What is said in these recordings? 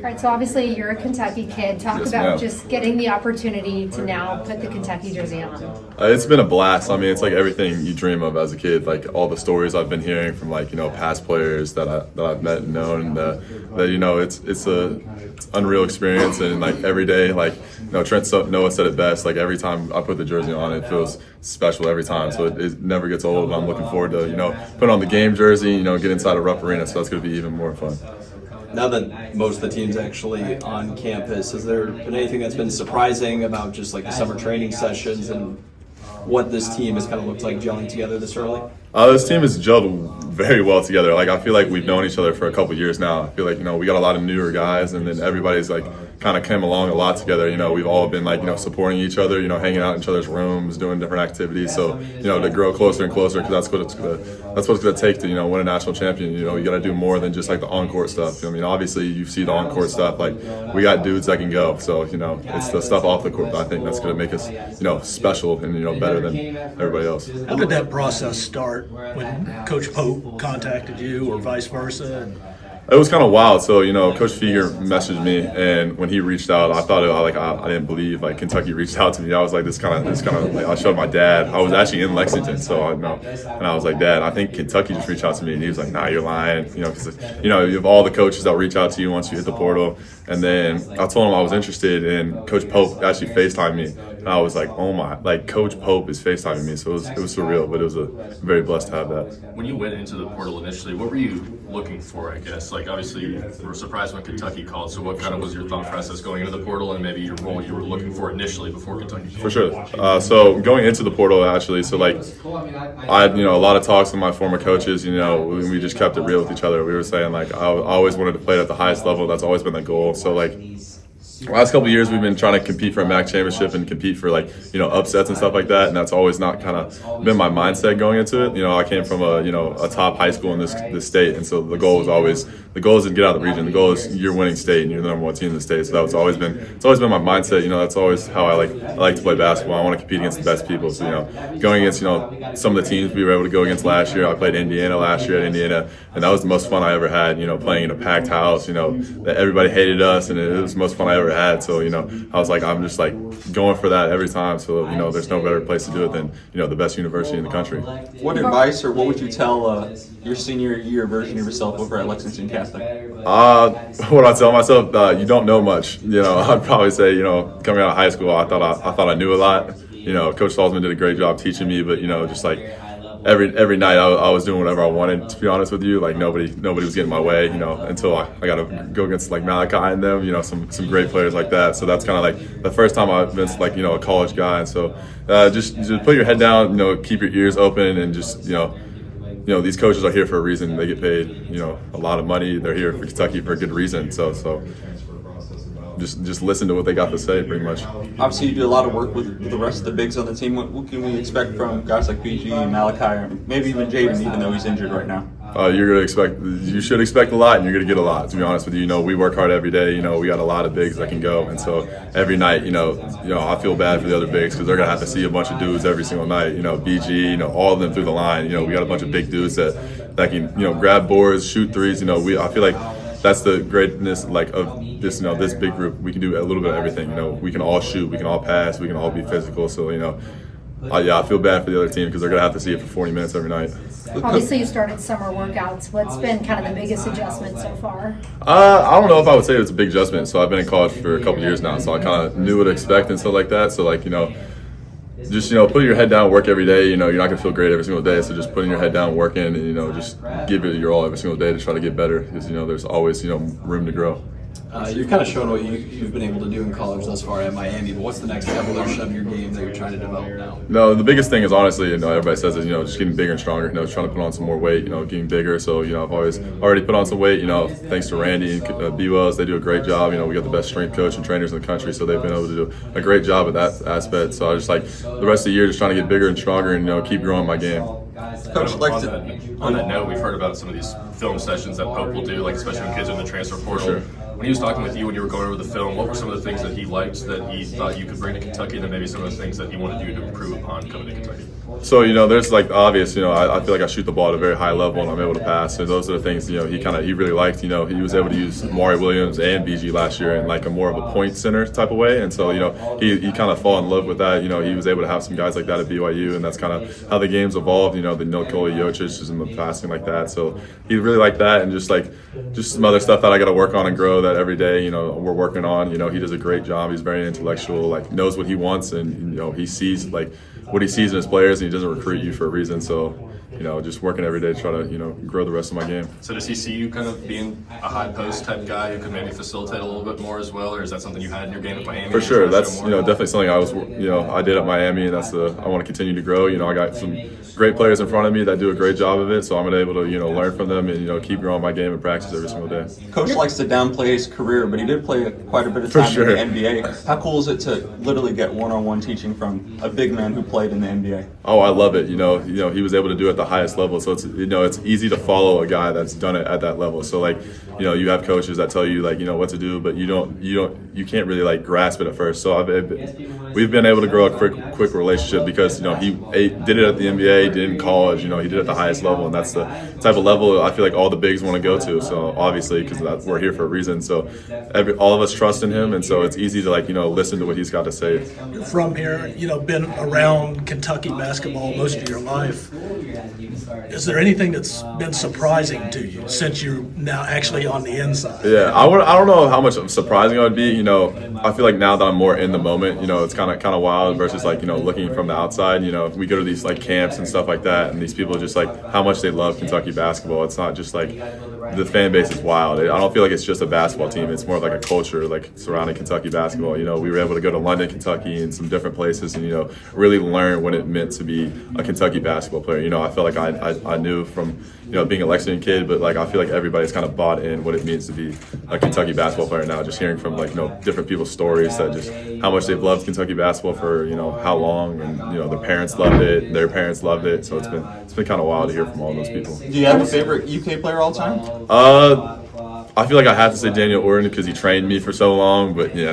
All right, so obviously you're a Kentucky kid. Talk Yes, about ma'am. just getting the opportunity to now put the Kentucky jersey on. It's been a blast. I mean, it's like everything you dream of as a kid. Like all the stories I've been hearing from past players that I've met and known. It's unreal experience, and like every day, Trent Noah said it best. Like every time I put the jersey on, it feels special every time. So it never gets old. And I'm looking forward to putting on the game jersey. Get inside a Rupp Arena. So that's going to be even more fun. Now that most of the team's actually on campus, has there been anything that's been surprising about just like the summer training sessions and what this team has kind of looked like gelling together this early? This team has gelled very well together. Like I feel like we've known each other for a couple years now. I feel like we got a lot of newer guys, and then everybody's like kind of came along a lot together. We've all been supporting each other. Hanging out in each other's rooms, doing different activities. So to grow closer and closer, because that's what it's gonna take to win a national champion. You got to do more than just like the on-court stuff. Obviously you see the on-court stuff. Like we got dudes that can go. So it's the stuff off the court that I think that's gonna make us special and better than everybody else. How did that process start when Coach Pope contacted you or vice versa? It was kind of wild. So, Coach Feger messaged me, and when he reached out, I thought I didn't believe Kentucky reached out to me. I was like, this kind of I showed my dad. I was actually in Lexington, so and I was like, Dad, I think Kentucky just reached out to me, and he was like, Nah, you're lying. Because you have all the coaches that will reach out to you once you hit the portal. And then I told him I was interested, and Coach Pope actually FaceTimed me, and I was like, oh my, Coach Pope is FaceTiming me. So it was surreal, but it was very blessed to have that. When you went into the portal initially, what were you looking for, I guess? Obviously you were surprised when Kentucky called, so what kind of was your thought process going into the portal and maybe your role you were looking for initially before Kentucky called? For sure. So going into the portal, actually, I had, a lot of talks with my former coaches, we just kept it real with each other. We were saying, I always wanted to play at the highest level. That's always been the goal. So, the last couple of years, we've been trying to compete for a MAC championship and compete for upsets and stuff like that, and that's always not kind of been my mindset going into it. I came from a top high school in this state, and so the goal is to get out of the region. The goal is you're winning state and you're the number one team in the state. So it's always been my mindset. That's always how I like to play basketball. I want to compete against the best people. So going against some of the teams we were able to go against last year. I played Indiana last year at Indiana, and that was the most fun I ever had. Playing in a packed house. That everybody hated us, and it was the most fun I ever had. So I was like, I'm just going for that every time. So there's no better place to do it than the best university in the country. What advice or what would you tell your senior year version of yourself over at Lexington Catholic? What I tell myself, you don't know much. I'd probably say coming out of high school, I thought I knew a lot. Coach Salzman did a great job teaching me, but just every night I was doing whatever I wanted, to be honest with you. Nobody was getting in my way, until I got to go against Malachi and them, some great players like that. So that's kind of the first time I've been a college guy. And so just put your head down, keep your ears open, and just these coaches are here for a reason. They get paid a lot of money. They're here for Kentucky for a good reason. So just listen to what they got to say, pretty much. Obviously, you do a lot of work with the rest of the bigs on the team. What can we expect from guys like BG, Malachi, or maybe even Jaden, even though he's injured right now? You should expect a lot, and you're gonna get a lot. To be honest with you, we work hard every day. We got a lot of bigs that can go, and so every night, I feel bad for the other bigs because they're gonna have to see a bunch of dudes every single night. BG, all of them through the line. We got a bunch of big dudes that can, grab boards, shoot threes. I feel like that's the greatness of this this big group. We can do a little bit of everything. We can all shoot, we can all pass, we can all be physical. So I feel bad for the other team because they're gonna have to see it for 40 minutes every night. Obviously, you started summer workouts. What's been kind of the biggest adjustment so far? I don't know if I would say it's a big adjustment. So I've been in college for a couple of years now, so I kind of knew what to expect and stuff like that. So just put your head down, work every day. You're not gonna feel great every single day, so just putting your head down, working, and just give it your all every single day to try to get better, because there's always room to grow. You've kind of shown what you've been able to do in college thus far at Miami, but what's the next evolution of your game that you're trying to develop now? No, the biggest thing is honestly, everybody says it, just getting bigger and stronger, trying to put on some more weight, getting bigger. So, I've already put on some weight, thanks to Randy and B-Wells. They do a great job. We got the best strength coach and trainers in the country, so they've been able to do a great job at that aspect. So I just the rest of the year just trying to get bigger and stronger and, keep growing my game. Coach, on that note, we've heard about some of these film sessions that Pope will do, especially when kids are in the transfer portal. Sure. when he was talking with you when you were going over the film, what were some of the things that he liked that he thought you could bring to Kentucky, and then maybe some of the things that he wanted you to improve upon coming to Kentucky? So, there's like obvious, I feel like I shoot the ball at a very high level and I'm able to pass. So those are the things, he really liked. He was able to use Maury Williams and BG last year in like a more of a point center type of way. And so, he kind of fall in love with that. He was able to have some guys like that at BYU, and that's kind of how the game's evolved. The Nikola Jokic and the passing like that. So he really liked that, and just some other stuff that I got to work on and grow that every day. We're working on. He does a great job. He's very intellectual, knows what he wants, and he sees what he sees in his players, and he doesn't recruit you for a reason. So, just working every day to try to, grow the rest of my game. So does he see you kind of being a high post type guy who could maybe facilitate a little bit more as well, or is that something you had in your game at Miami? For sure, that's definitely something I did at Miami, and that's I want to continue to grow. I got some great players in front of me that do a great job of it, so I'm able to learn from them and keep growing my game and practice every single day. Coach likes to downplay his career, but he did play quite a bit of time in the NBA. How cool is it to literally get one-on-one teaching from a big man who played in the NBA? Oh, I love it. He was able to do it at the highest level, so it's it's easy to follow a guy that's done it at that level. So you have coaches that tell you what to do, but you can't really grasp it at first. So we've been able to grow a quick relationship because he did it at the NBA, did it in college. He did it at the highest level, and that's the type of level I feel like all the bigs want to go to. So obviously, because we're here for a reason. So all of us trust in him, and so it's easy to listen to what he's got to say. You're from here, been around Kentucky basketball most of your life. Is there anything that's been surprising to you since you're now actually on the inside? Yeah, I don't know how much surprising it would be. I feel like now that I'm more in the moment, it's kind of wild versus looking from the outside. We go to these camps and stuff like that, and these people just how much they love Kentucky basketball. It's not just the fan base is wild. I don't feel like it's just a basketball team. It's more like a culture surrounding Kentucky basketball. We were able to go to London, Kentucky, and some different places, and really learn what it meant to be a Kentucky basketball player. I feel like I knew from being a Lexington kid, but I feel like everybody's kind of bought in what it means to be a Kentucky basketball player now. Just hearing from different people's stories that just how much they've loved Kentucky basketball for how long, and their parents loved it, their parents loved it. So it's been kind of wild to hear from all those people. Do you have a favorite UK player all time? I feel like I have to say Daniel Orton because he trained me for so long, but he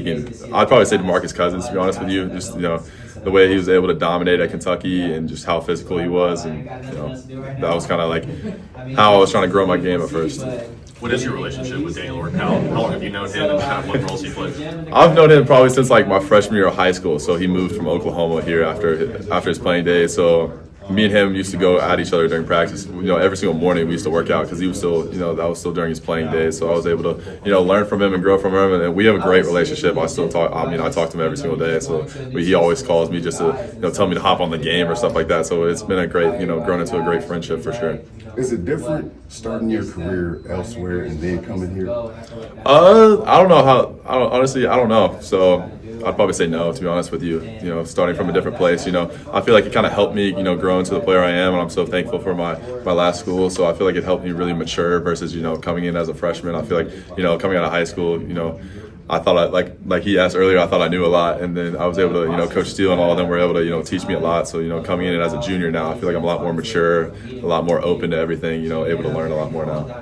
can. I'd probably say DeMarcus Cousins, to be honest with you. Just the way he was able to dominate at Kentucky and just how physical he was, and that was kind of how I was trying to grow my game at first. What is your relationship with Daniel Orton? How long have you known him, and kind of what roles he plays? I've known him probably since my freshman year of high school. So he moved from Oklahoma here after his playing days. So me and him used to go at each other during practice. Every single morning we used to work out because he was still, that was still during his playing days. So I was able to, learn from him and grow from him. And we have a great relationship. I still talk. I talk to him every single day. So he always calls me just to, tell me to hop on the game or stuff like that. So it's been a great, grown into a great friendship for sure. Is it different starting your career elsewhere and then coming here? I don't know honestly, I don't know. So I'd probably say no, to be honest with you. Starting from a different place, I feel like it kind of helped me, grow into the player I am, and I'm so thankful for my last school. So I feel like it helped me really mature versus, coming in as a freshman. I feel like, coming out of high school, I thought like he asked earlier, I thought I knew a lot, and then I was able to, Coach Steele and all of them were able to, teach me a lot. So, coming in as a junior now, I feel like I'm a lot more mature, a lot more open to everything, able to learn a lot more now.